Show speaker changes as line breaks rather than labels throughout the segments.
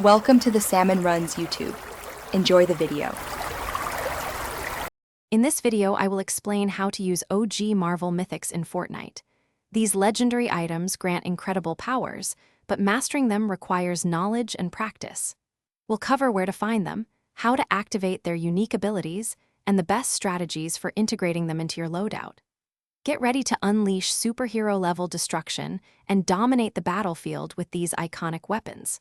Welcome to the Salmon Runs YouTube. Enjoy the video.
In this video, I will explain how to use OG Marvel Mythics in Fortnite. These legendary items grant incredible powers, but mastering them requires knowledge and practice. We'll cover where to find them, how to activate their unique abilities, and the best strategies for integrating them into your loadout. Get ready to unleash superhero-level destruction and dominate the battlefield with these iconic weapons.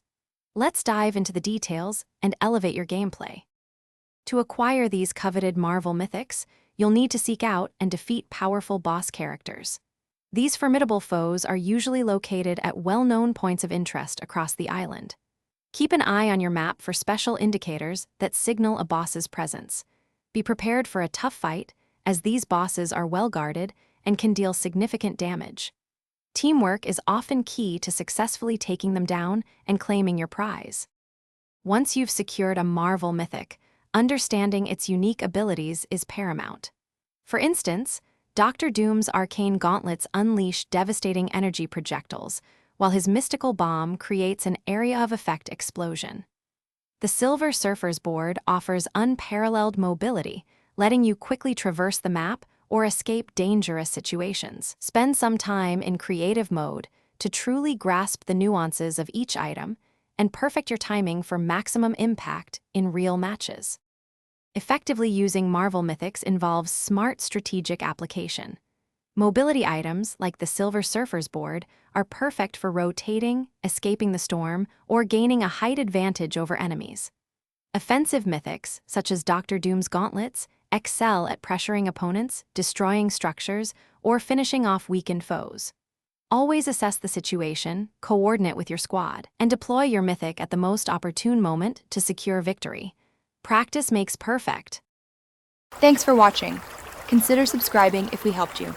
Let's dive into the details and elevate your gameplay. To acquire these coveted Marvel Mythics, you'll need to seek out and defeat powerful boss characters. These formidable foes are usually located at well-known points of interest across the island. Keep an eye on your map for special indicators that signal a boss's presence. Be prepared for a tough fight, as these bosses are well-guarded and can deal significant damage. Teamwork is often key to successfully taking them down and claiming your prize. Once you've secured a Marvel Mythic, understanding its unique abilities is paramount. For instance, Dr. Doom's arcane gauntlets unleash devastating energy projectiles, while his mystical bomb creates an area of effect explosion. The Silver Surfer's board offers unparalleled mobility, letting you quickly traverse the map or escape dangerous situations. Spend some time in creative mode to truly grasp the nuances of each item and perfect your timing for maximum impact in real matches. Effectively using Marvel Mythics involves smart strategic application. Mobility items, like the Silver Surfer's board, are perfect for rotating, escaping the storm, or gaining a height advantage over enemies. Offensive mythics, such as Dr. Doom's gauntlets, excel at pressuring opponents, destroying structures, or finishing off weakened foes. Always assess the situation, coordinate with your squad, and deploy your mythic at the most opportune moment to secure victory. Practice makes perfect.
Thanks for watching. Consider subscribing if we helped you.